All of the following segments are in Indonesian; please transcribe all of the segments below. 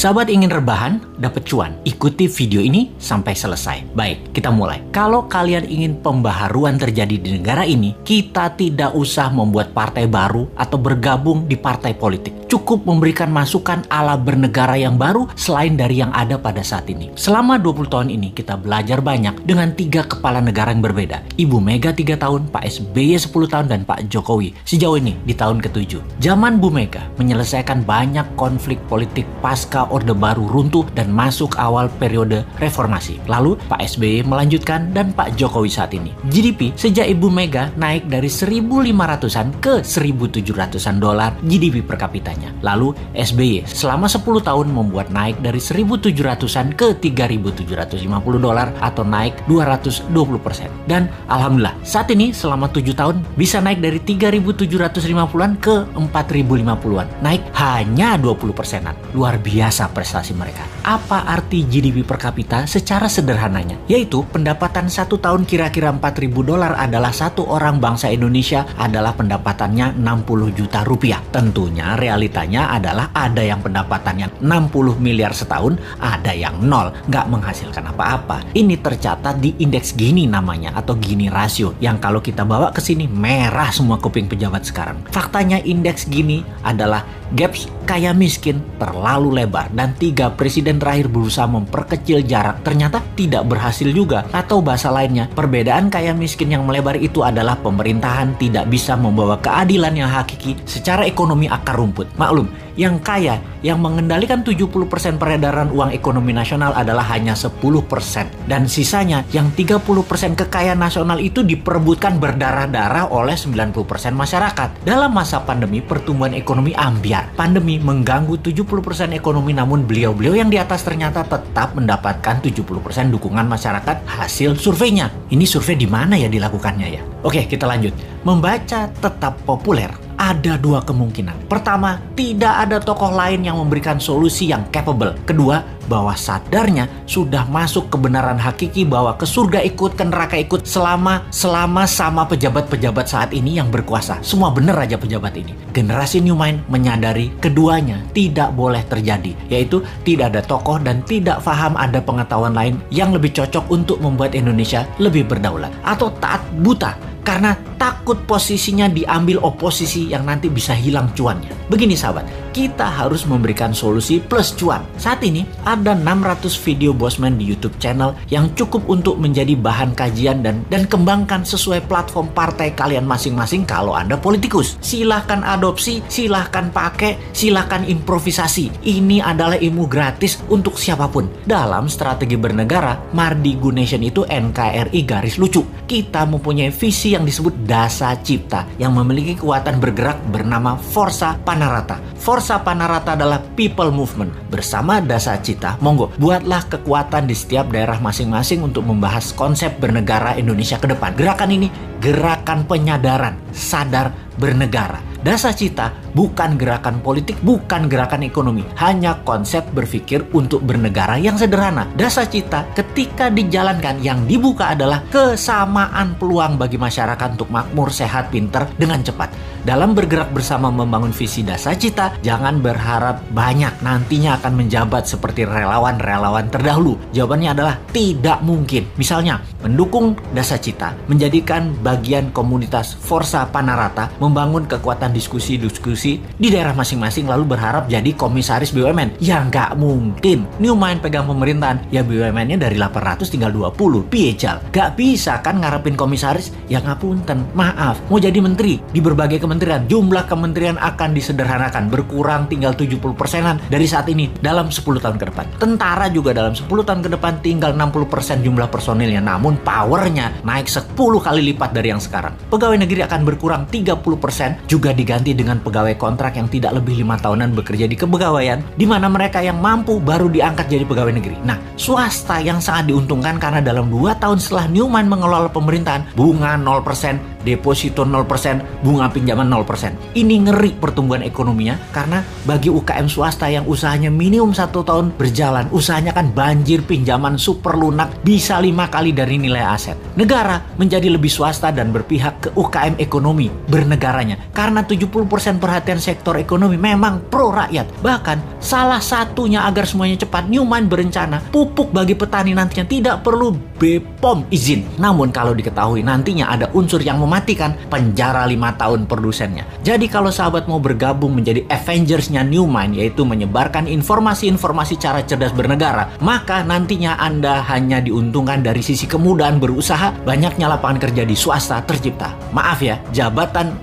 Sahabat ingin rebahan, dapat cuan? Ikuti video ini sampai selesai. Baik, kita mulai. Kalau kalian ingin pembaharuan terjadi di negara ini, kita tidak usah membuat partai baru atau bergabung di partai politik. Cukup memberikan masukan ala bernegara yang baru selain dari yang ada pada saat ini. Selama 20 tahun ini kita belajar banyak dengan 3 kepala negara yang berbeda. Ibu Mega 3 tahun, Pak SBY 10 tahun, dan Pak Jokowi sejauh ini di tahun ke-7. Zaman Bu Mega menyelesaikan banyak konflik politik pasca Orde Baru runtuh dan masuk awal periode reformasi. Lalu Pak SBY melanjutkan dan Pak Jokowi saat ini. GDP sejak Ibu Mega naik dari 1.500-an ke 1.700-an dolar GDP per kapitanya. Lalu SBY selama 10 tahun membuat naik dari 1.700-an ke 3.750 dolar atau naik 220%. Dan alhamdulillah saat ini selama 7 tahun bisa naik dari 3.750-an ke 4.050-an. Naik hanya 20%-an. Luar biasa prestasi mereka. Apa arti GDP per kapita secara sederhananya? Yaitu pendapatan 1 tahun kira-kira 4.000 dolar adalah satu orang bangsa Indonesia adalah pendapatannya 60 juta rupiah. Tentunya realitanya adalah ada yang pendapatannya 60 miliar setahun, ada yang nol, nggak menghasilkan apa-apa. Ini tercatat di indeks Gini namanya atau Gini rasio yang kalau kita bawa ke sini merah semua kuping pejabat sekarang. Faktanya indeks Gini adalah gaps kaya miskin terlalu lebar dan 3 presiden terakhir berusaha memperkecil jarak ternyata tidak berhasil juga. Atau bahasa lainnya, perbedaan kaya miskin yang melebar itu adalah pemerintahan tidak bisa membawa keadilan yang hakiki secara ekonomi akar rumput. Maklum, yang kaya yang mengendalikan 70% peredaran uang ekonomi nasional adalah hanya 10% dan sisanya yang 30% kekayaan nasional itu diperebutkan berdarah-darah oleh 90% masyarakat. Dalam masa pandemi, pertumbuhan ekonomi ambyar. Pandemi mengganggu 70% ekonomi, namun beliau-beliau yang di atas ternyata tetap mendapatkan 70% dukungan masyarakat hasil surveinya. Ini survei di mana ya dilakukannya ya? Oke, kita lanjut. Membaca tetap populer. Ada 2 kemungkinan. Pertama, tidak ada tokoh lain yang memberikan solusi yang capable. Kedua, bahwa sadarnya sudah masuk kebenaran hakiki bahwa ke surga ikut, ke neraka ikut selama sama pejabat-pejabat saat ini yang berkuasa. Semua benar aja pejabat ini. Generasi New Mind menyadari keduanya tidak boleh terjadi, yaitu tidak ada tokoh dan tidak paham ada pengetahuan lain yang lebih cocok untuk membuat Indonesia lebih berdaulat, atau taat buta karena takut posisinya diambil oposisi yang nanti bisa hilang cuannya. Begini sahabat, kita harus memberikan solusi plus cuan. Saat ini ada 600 video Bosman di YouTube channel yang cukup untuk menjadi bahan kajian dan kembangkan sesuai platform partai kalian masing-masing kalau Anda politikus. Silahkan adopsi, silahkan pakai, silahkan improvisasi. Ini adalah ilmu gratis untuk siapapun. Dalam strategi bernegara, Mardi Gunation itu NKRI garis lucu. Kita mempunyai visi yang disebut Dasa Cipta yang memiliki kekuatan bergerak bernama Forza Panarata. Forza Panarata adalah people movement. Bersama Dasa Cipta, monggo buatlah kekuatan di setiap daerah masing-masing untuk membahas konsep bernegara Indonesia ke depan. Gerakan ini gerakan penyadaran, sadar bernegara. Dasa Cipta bukan gerakan politik, bukan gerakan ekonomi, hanya konsep berpikir untuk bernegara yang sederhana. Dasa Cipta ketika dijalankan yang dibuka adalah kesamaan peluang bagi masyarakat untuk makmur, sehat, pinter dengan cepat. Dalam bergerak bersama membangun visi Dasa Cipta, jangan berharap banyak nantinya akan menjabat seperti relawan-relawan terdahulu. Jawabannya adalah tidak mungkin. Misalnya, mendukung Dasa Cipta, menjadikan bagian komunitas Forza Panarata, membangun kekuatan diskusi-diskusi di daerah masing-masing lalu berharap jadi komisaris BUMN. Ya nggak mungkin. New Mind pegang pemerintahan, ya BUMN-nya dari 800 tinggal 20. Piejal. Gak bisa kan ngarepin komisaris? Ya ngapunten, maaf. Mau jadi menteri di berbagai kementerian, jumlah kementerian akan disederhanakan, berkurang tinggal 70%-an dari saat ini dalam 10 tahun ke depan. Tentara juga dalam 10 tahun ke depan tinggal 60% jumlah personilnya, namun powernya naik 10 kali lipat dari yang sekarang. Pegawai negeri akan berkurang 30%, juga diganti dengan pegawai kontrak yang tidak lebih 5 tahunan bekerja di kepegawaian, di mana mereka yang mampu baru diangkat jadi pegawai negeri. Nah, swasta yang sangat diuntungkan karena dalam 2 tahun setelah New Mind mengelola pemerintahan, bunga 0%, deposito 0%, bunga pinjaman 0%. Ini ngeri pertumbuhan ekonominya karena bagi UKM swasta yang usahanya minimum 1 tahun berjalan, usahanya kan banjir pinjaman super lunak bisa 5 kali dari nilai aset. Negara menjadi lebih swasta dan berpihak ke UKM ekonomi bernegaranya karena 70% perhatian sektor ekonomi memang pro rakyat. Bahkan salah satunya agar semuanya cepat, Newmont berencana pupuk bagi petani nantinya tidak perlu BPOM izin. Namun kalau diketahui nantinya ada unsur yang mematikan, penjara 5 tahun produsennya. Jadi kalau sahabat mau bergabung menjadi Avengers-nya Newmont, yaitu menyebarkan informasi-informasi cara cerdas bernegara, maka nantinya Anda hanya diuntungkan dari sisi kemudahan berusaha, banyaknya lapangan kerja di swasta tercipta. Maaf ya, jabatan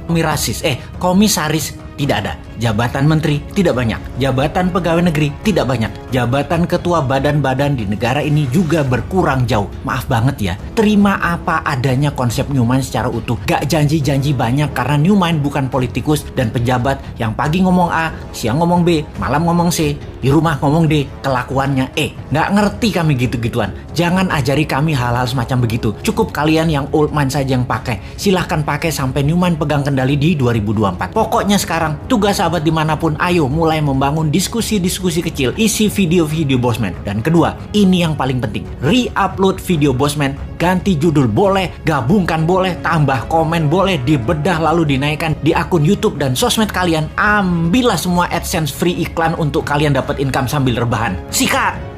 komisaris tidak ada. Jabatan menteri tidak banyak. Jabatan pegawai negeri tidak banyak. Jabatan ketua badan-badan di negara ini juga berkurang jauh. Maaf banget ya. Terima apa adanya konsep Newmont secara utuh. Gak janji-janji banyak karena Newmont bukan politikus dan pejabat yang pagi ngomong A, siang ngomong B, malam ngomong C, di rumah ngomong D, kelakuannya E. Gak ngerti kami gitu-gituan. Jangan ajari kami hal-hal semacam begitu. Cukup kalian yang old mind saja yang pakai. Silahkan pakai sampai Newmont pegang kendali di 2024. Pokoknya sekarang tugas sahabat dimanapun, ayo mulai membangun diskusi-diskusi kecil, isi video-video Bosman. Dan kedua, ini yang paling penting, re-upload video Bosman, ganti judul boleh, gabungkan boleh, tambah komen boleh, dibedah lalu dinaikkan di akun YouTube dan sosmed kalian. Ambillah semua AdSense free iklan untuk kalian dapat income sambil rebahan. Sikat!